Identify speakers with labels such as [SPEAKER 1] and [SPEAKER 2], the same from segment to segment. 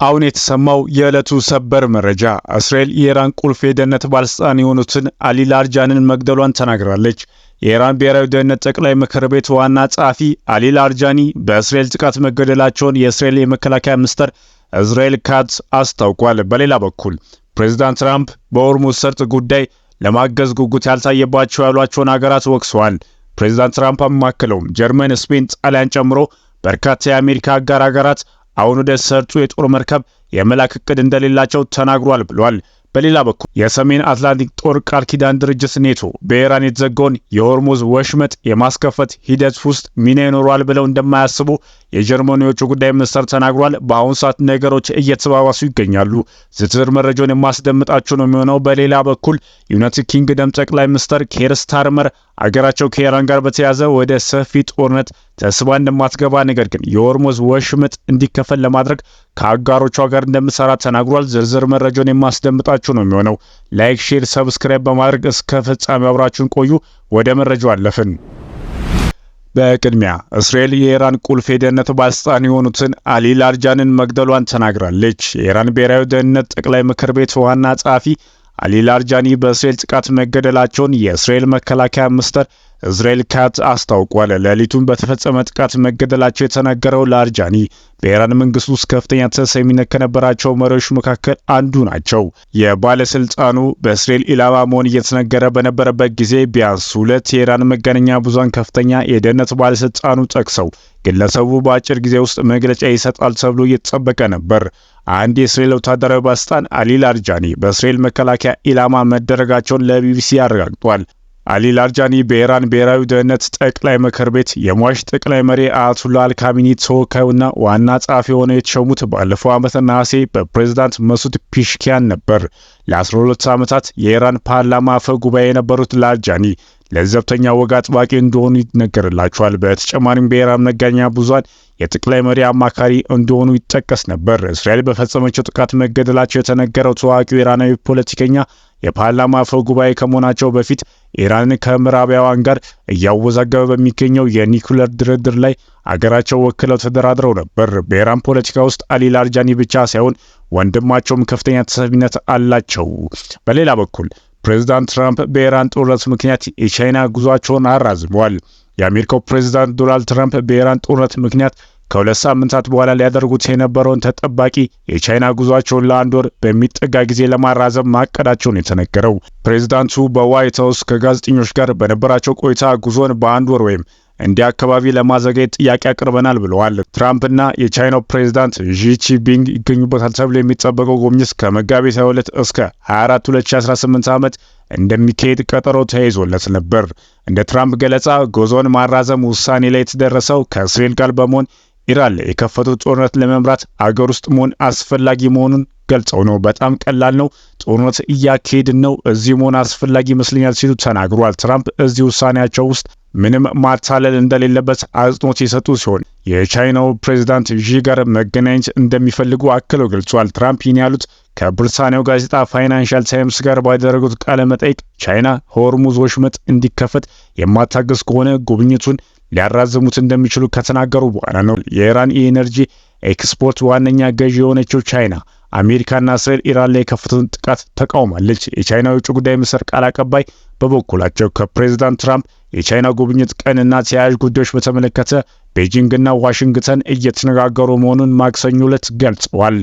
[SPEAKER 1] አሁን የተሰማው የዕለቱ ሰበር መረጃ እስራኤል የኢራን ቁልፍ የደህንነት ባለስልጣን የሆኑትን አሊ ላርጃንን መግደሏን ተናግራለች። የኢራን ብሔራዊ ደህንነት ጠቅላይ ምክር ቤት ዋና ጸሐፊ አሊ ላርጃኒ በእስራኤል ጥቃት መገደላቸውን የእስራኤል የመከላከያ ሚኒስትር እስራኤል ካትዝ አስታውቋል። በሌላ በኩል ፕሬዚዳንት ትራምፕ በሆርሙዝ ሰርጥ ጉዳይ ለማገዝ ጉጉት ያልታየባቸው ያሏቸውን ሀገራት ወቅሰዋል። ፕሬዚዳንት ትራምፕ አማክለውም ጀርመን፣ ስፔን፣ ጣሊያን ጨምሮ በርካታ የአሜሪካ አጋር ሀገራት አሁን ወደ ሰርጡ የጦር መርከብ የመላክ እቅድ እንደሌላቸው ተናግሯል ብሏል። በሌላ በኩል የሰሜን አትላንቲክ ጦር ቃል ኪዳን ድርጅት ኔቶ በኢራን የተዘጋውን የሆርሙዝ ወሽመጥ የማስከፈት ሂደት ውስጥ ሚና ይኖረዋል ብለው እንደማያስቡ የጀርመኑ የውጭ ጉዳይ ሚኒስትር ተናግሯል። በአሁኑ ሰዓት ነገሮች እየተባባሱ ይገኛሉ። ዝርዝር መረጃውን የማስደምጣችሁ ነው የሚሆነው። በሌላ በኩል ዩናይትድ ኪንግደም ጠቅላይ ሚኒስትር ኬር ስታርመር አገራቸው ከኢራን ጋር በተያያዘ ወደ ሰፊ ጦርነት ተስባ እንደማትገባ ነገር ግን የሆርሙዝ ወሽመጥ እንዲከፈል ለማድረግ ከአጋሮቿ ጋር እንደምትሰራ ተናግሯል። ዝርዝር መረጃውን የማስደምጣችሁ ነው የሚሆነው። ላይክ፣ ሼር፣ ሰብስክራይብ በማድረግ እስከ ፍጻሜ አብራችሁን ቆዩ። ወደ መረጃው አለፍን። በቅድሚያ እስራኤል የኢራን ቁልፍ የደህንነት ባለስልጣን የሆኑትን አሊ ላርጃንን መግደሏን ተናግራለች። የኢራን ብሔራዊ ደህንነት ጠቅላይ ምክር ቤት ዋና ጸሐፊ አሊ ላርጃኒ በእስራኤል ጥቃት መገደላቸውን የእስራኤል መከላከያ ሚኒስትር እስራኤል ካትዝ አስታውቋል። ሌሊቱን በተፈጸመ ጥቃት መገደላቸው የተነገረው ላርጃኒ በኢራን መንግስት ውስጥ ከፍተኛ ተሰሚነት ከነበራቸው መሪዎች መካከል አንዱ ናቸው። የባለስልጣኑ በእስራኤል ኢላማ መሆን እየተነገረ በነበረበት ጊዜ ቢያንስ 2 የኢራን መገናኛ ብዙሃን ከፍተኛ የደህንነት ባለስልጣኑ ጠቅሰው ግለሰቡ በአጭር ጊዜ ውስጥ መግለጫ ይሰጣል ተብሎ እየተጠበቀ ነበር። አንድ የእስራኤል ወታደራዊ ባለስልጣን አሊ ላርጃኒ በእስራኤል መከላከያ ኢላማ መደረጋቸውን ለቢቢሲ አረጋግጧል። አሊ ላርጃኒ በኢራን ብሔራዊ ደህንነት ጠቅላይ ምክር ቤት የሟች ጠቅላይ መሪ አያቶላ አልካሚኒ ተወካዩና ዋና ጸሐፊ ሆነው የተሾሙት ባለፈው ዓመት ነሐሴ በፕሬዝዳንት መሱድ ፒሽኪያን ነበር። ለ12 ዓመታት የኢራን ፓርላማ አፈ ጉባኤ የነበሩት ላርጃኒ ለዘብተኛ ወግ አጥባቂ እንደሆኑ ይነገርላቸዋል። በተጨማሪም በኢራን መገናኛ ብዙሃን የጠቅላይ መሪ አማካሪ እንደሆኑ ይጠቀስ ነበር። እስራኤል በፈጸመችው ጥቃት መገደላቸው የተነገረው ታዋቂው ኢራናዊ ፖለቲከኛ የፓርላማ አፈ ጉባኤ ከመሆናቸው በፊት ኢራንን ከምዕራባውያን ጋር እያወዛገበ በሚገኘው የኒኩሌር ድርድር ላይ አገራቸው ወክለው ተደራድረው ነበር። በኢራን ፖለቲካ ውስጥ አሊ ላርጃኒ ብቻ ሳይሆን ወንድማቸውም ከፍተኛ ተሰሚነት አላቸው። በሌላ በኩል ፕሬዚዳንት ትራምፕ በኢራን ጦርነት ምክንያት የቻይና ጉዟቸውን አራዝመዋል። የአሜሪካው ፕሬዚዳንት ዶናልድ ትራምፕ በኢራን ጦርነት ምክንያት ከ2 ሳምንታት በኋላ ሊያደርጉት የነበረውን ተጠባቂ የቻይና ጉዟቸውን ለ1 ወር በሚጠጋ ጊዜ ለማራዘም ማቀዳቸውን የተነገረው ፕሬዚዳንቱ በዋይት ሃውስ ከጋዜጠኞች ጋር በነበራቸው ቆይታ ጉዞን በ1 ወር ወይም እንዲህ አካባቢ ለማዘጋጀት ጥያቄ አቅርበናል ብለዋል። ትራምፕና የቻይናው ፕሬዚዳንት ዢ ጂንፒንግ ይገኙበታል ተብሎ የሚጠበቀው ጉብኝት ከመጋቢት 22 እስከ 24 2018 ዓመት እንደሚካሄድ ቀጠሮ ተያይዞለት ነበር። እንደ ትራምፕ ገለጻ ጉዞን ማራዘም ውሳኔ ላይ የተደረሰው ከእስራኤል ጋር በመሆን ኢራን ላይ የከፈቱት ጦርነት ለመምራት አገር ውስጥ መሆን አስፈላጊ መሆኑን ገልጸው ነው። በጣም ቀላል ነው፣ ጦርነት እያካሄድን ነው፣ እዚህ መሆን አስፈላጊ ይመስለኛል ሲሉ ተናግሯል። ትራምፕ እዚህ ውሳኔያቸው ውስጥ ምንም ማታለል እንደሌለበት አጽንኦት የሰጡ ሲሆን የቻይናው ፕሬዚዳንት ዢ ጋር መገናኘት እንደሚፈልጉ አክለው ገልጿል። ትራምፕ ይህን ያሉት ከብሪታንያው ጋዜጣ ፋይናንሻል ታይምስ ጋር ባደረጉት ቃለ መጠይቅ ቻይና ሆርሙዝ ወሽመጥ እንዲከፈት የማታገዝ ከሆነ ጉብኝቱን ሊያራዝሙት እንደሚችሉ ከተናገሩ በኋላ ነው። የኢራን የኤነርጂ ኤክስፖርት ዋነኛ ገዢ የሆነችው ቻይና አሜሪካና እስራኤል ኢራን ላይ የከፈቱትን ጥቃት ተቃውማለች። የቻይና የውጭ ጉዳይ ሚኒስትር ቃል አቀባይ በበኩላቸው ከፕሬዚዳንት ትራምፕ የቻይና ጉብኝት ቀንና ተያያዥ ጉዳዮች በተመለከተ ቤጂንግና ዋሽንግተን እየተነጋገሩ መሆኑን ማክሰኞ ዕለት ገልጸዋል።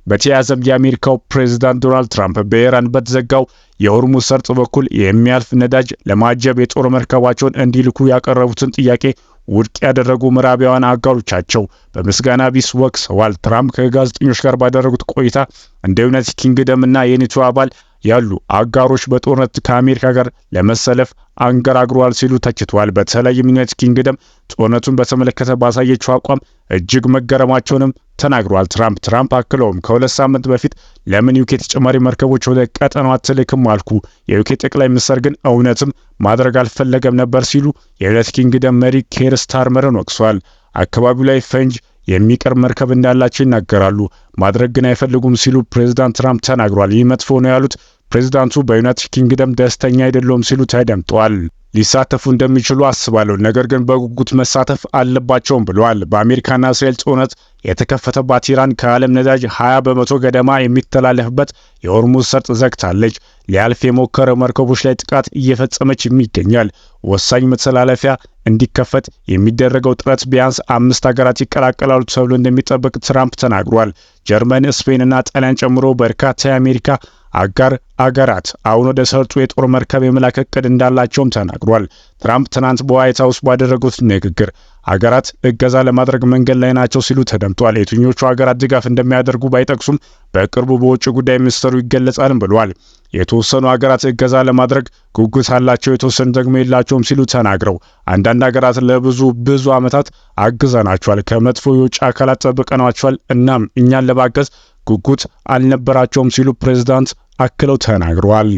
[SPEAKER 1] በተያያዘም የአሜሪካው ፕሬዚዳንት ዶናልድ ትራምፕ በኢራን በተዘጋው የሆርሙዝ ሰርጥ በኩል የሚያልፍ ነዳጅ ለማጀብ የጦር መርከባቸውን እንዲልኩ ያቀረቡትን ጥያቄ ውድቅ ያደረጉ ምዕራባውያን አጋሮቻቸው በምስጋና ቢስ ወቅሰዋል። ትራምፕ ከጋዜጠኞች ጋር ባደረጉት ቆይታ እንደ ዩናይትድ ኪንግደም እና የኔቶ አባል ያሉ አጋሮች በጦርነት ከአሜሪካ ጋር ለመሰለፍ አንገራግሯል ሲሉ ተችቷል። በተለይም ዩናይትድ ኪንግደም ጦርነቱን በተመለከተ ባሳየችው አቋም እጅግ መገረማቸውንም ተናግሯል። ትራምፕ አክለውም ከ2 ሳምንት በፊት ለምን ዩኬ ተጨማሪ መርከቦች ወደ ቀጠናው አትልክም አልኩ። የዩኬ ጠቅላይ ሚኒስትር ግን እውነትም ማድረግ አልፈለገም ነበር ሲሉ የዩናይትድ ኪንግደም መሪ ኬር ስታርመርን ወቅሷል። አካባቢው ላይ ፈንጅ የሚቀር መርከብ እንዳላቸው ይናገራሉ፣ ማድረግ ግን አይፈልጉም ሲሉ ፕሬዚዳንት ትራምፕ ተናግሯል። ይህ መጥፎ ነው ያሉት ፕሬዚዳንቱ በዩናይትድ ኪንግደም ደስተኛ አይደሉም ሲሉ ተደምጠዋል። ሊሳተፉ እንደሚችሉ አስባለሁ፣ ነገር ግን በጉጉት መሳተፍ አለባቸውም ብለዋል። በአሜሪካና እስራኤል ጦርነት የተከፈተባት ኢራን ከዓለም ነዳጅ 20 በመቶ ገደማ የሚተላለፍበት የሆርሙዝ ሰርጥ ዘግታለች። ሊያልፍ የሞከረ መርከቦች ላይ ጥቃት እየፈጸመች ይገኛል። ወሳኝ መተላለፊያ እንዲከፈት የሚደረገው ጥረት ቢያንስ 5 ሀገራት ይቀላቀላሉ ተብሎ እንደሚጠበቅ ትራምፕ ተናግሯል። ጀርመን፣ ስፔንና ጣሊያን ጨምሮ በርካታ የአሜሪካ አጋር አገራት አሁን ወደ ሰርጡ የጦር መርከብ የመላክ እቅድ እንዳላቸውም ተናግሯል። ትራምፕ ትናንት በዋይት ሀውስ ባደረጉት ንግግር አገራት እገዛ ለማድረግ መንገድ ላይ ናቸው ሲሉ ተደምጧል። የትኞቹ አገራት ድጋፍ እንደሚያደርጉ ባይጠቅሱም በቅርቡ በውጭ ጉዳይ ሚኒስትሩ ይገለጻልም ብለዋል። የተወሰኑ አገራት እገዛ ለማድረግ ጉጉት አላቸው፣ የተወሰኑ ደግሞ የላቸውም ሲሉ ተናግረው አንዳንድ አገራት ለብዙ ዓመታት አግዘናቸዋል፣ ከመጥፎ የውጭ አካላት ጠብቀናቸዋል፣ እናም እኛን ለማገዝ ጉጉት አልነበራቸውም ሲሉ ፕሬዝዳንት አክለው ተናግረዋል።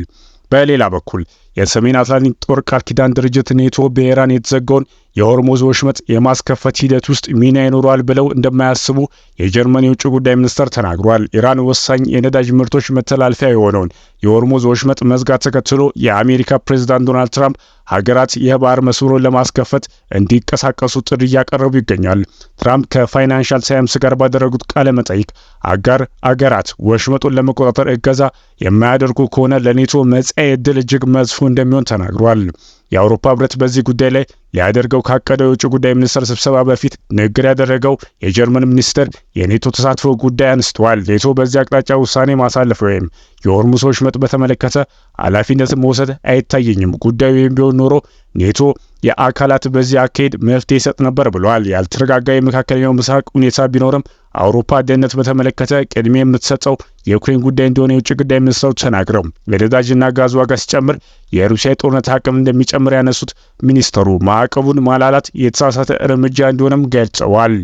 [SPEAKER 1] በሌላ በኩል የሰሜን አትላንቲክ ጦር ቃል ኪዳን ድርጅት ኔቶ በኢራን የተዘጋውን የሆርሙዝ ወሽመጥ የማስከፈት ሂደት ውስጥ ሚና ይኖረዋል ብለው እንደማያስቡ የጀርመን የውጭ ጉዳይ ሚኒስተር ተናግሯል። ኢራን ወሳኝ የነዳጅ ምርቶች መተላለፊያ የሆነውን የሆርሙዝ ወሽመጥ መዝጋት ተከትሎ የአሜሪካ ፕሬዝዳንት ዶናልድ ትራምፕ ሀገራት የባህር መስመሩን ለማስከፈት እንዲንቀሳቀሱ ጥሪ እያቀረቡ ይገኛል። ትራምፕ ከፋይናንሻል ታይምስ ጋር ባደረጉት ቃለ መጠይቅ አጋር አገራት ወሽመጡን ለመቆጣጠር እገዛ የማያደርጉ ከሆነ ለኔቶ መጻኢ ዕድል እጅግ መጥፎ እንደሚሆን ተናግሯል። የአውሮፓ ህብረት በዚህ ጉዳይ ላይ ሊያደርገው ካቀደው የውጭ ጉዳይ ሚኒስትር ስብሰባ በፊት ንግግር ያደረገው የጀርመን ሚኒስትር የኔቶ ተሳትፎ ጉዳይ አንስተዋል። ኔቶ በዚህ አቅጣጫ ውሳኔ ማሳለፍ ወይም የሆርሙዝ ወሽመጥ በተመለከተ ኃላፊነት መውሰድ አይታየኝም። ጉዳዩ ቢሆን ኖሮ ኔቶ የአካላት በዚህ አካሄድ መፍትሄ ይሰጥ ነበር ብለዋል። ያልተረጋጋ የመካከለኛው ምስራቅ ሁኔታ ቢኖርም አውሮፓ ደህንነት በተመለከተ ቅድሚያ የምትሰጠው የዩክሬን ጉዳይ እንደሆነ የውጭ ጉዳይ ሚኒስትሩ ተናግረው የነዳጅና ጋዝ ዋጋ ሲጨምር የሩሲያ የጦርነት አቅም እንደሚጨምር ያነሱት ሚኒስትሩ ማዕቀቡን ማላላት የተሳሳተ እርምጃ እንደሆነም ገልጸዋል።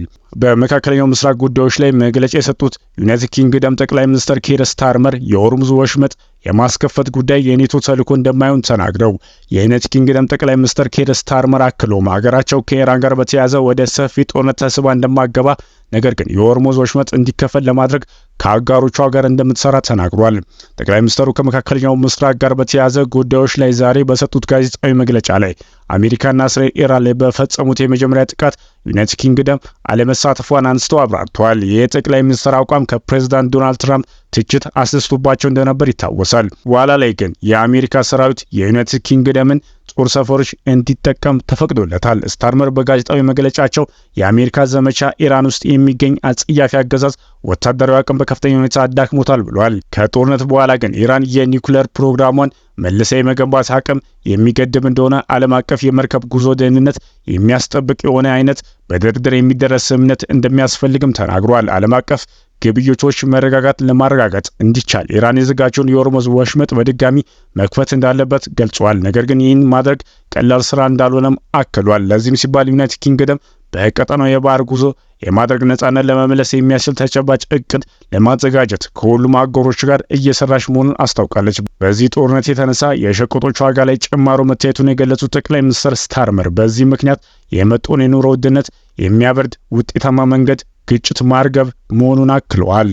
[SPEAKER 1] በመካከለኛው ምስራቅ ጉዳዮች ላይ መግለጫ የሰጡት ዩናይትድ ኪንግደም ጠቅላይ ሚኒስትር ኪር ስታርመር የሆርሙዝ ወሽመጥ የማስከፈት ጉዳይ የኔቶ ተልዕኮ እንደማይሆን ተናግረው የዩናይትድ ኪንግደም ጠቅላይ ሚኒስትር ኪር ስታርመር አክለውም ሀገራቸው ከኢራን ጋር በተያያዘ ወደ ሰፊ ጦርነት ተስባ እንደማገባ ነገር ግን የሆርሙዝ ወሽመጥ እንዲከፈል ለማድረግ ከአጋሮቿ ጋር እንደምትሰራ ተናግሯል። ጠቅላይ ሚኒስትሩ ከመካከለኛው ምስራቅ ጋር በተያያዘ ጉዳዮች ላይ ዛሬ በሰጡት ጋዜጣዊ መግለጫ ላይ አሜሪካና እስራኤል ኢራን ላይ በፈጸሙት የመጀመሪያ ጥቃት ዩናይትድ ኪንግደም አለመሳተፏን አንስተው አብራርተዋል። የጠቅላይ ሚኒስትር አቋም ከፕሬዝዳንት ዶናልድ ትራምፕ ትችት አስነስቶባቸው እንደነበር ይታወሳል። በኋላ ላይ ግን የአሜሪካ ሰራዊት የዩናይትድ ኪንግደምን ጦር ሰፈሮች እንዲጠቀም ተፈቅዶለታል። ስታርመር በጋዜጣዊ መግለጫቸው የአሜሪካ ዘመቻ ኢራን ውስጥ የሚገኝ አጸያፊ አገዛዝ ወታደራዊ አቅም በከፍተኛ ሁኔታ አዳክሞታል ብለዋል። ከጦርነት በኋላ ግን ኢራን የኒውክሌር ፕሮግራሟን መልሳ የመገንባት አቅም የሚገድብ እንደሆነ ዓለም አቀፍ የመርከብ ጉዞ ደህንነት የሚያስጠብቅ የሆነ አይነት በድርድር የሚደረስ ስምምነት እንደሚያስፈልግም ተናግሯል። ዓለም አቀፍ ግብይቶች መረጋጋት ለማረጋጋጥ እንዲቻል ኢራን የዘጋጀውን የሆርሙዝ ወሽመጥ በድጋሚ መክፈት እንዳለበት ገልጿል። ነገር ግን ይህን ማድረግ ቀላል ስራ እንዳልሆነም አክሏል። ለዚህም ሲባል ዩናይትድ ኪንግደም በቀጠናው የባህር ጉዞ የማድረግ ነጻነት ለመመለስ የሚያስችል ተጨባጭ እቅድ ለማዘጋጀት ከሁሉም አገሮች ጋር እየሰራች መሆኑን አስታውቃለች። በዚህ ጦርነት የተነሳ የሸቀጦች ዋጋ ላይ ጭማሮ መታየቱን የገለጹት ጠቅላይ ሚኒስትር ስታርመር በዚህ ምክንያት የመጣውን የኑሮ ውድነት የሚያበርድ ውጤታማ መንገድ ግጭት ማርገብ መሆኑን አክለዋል።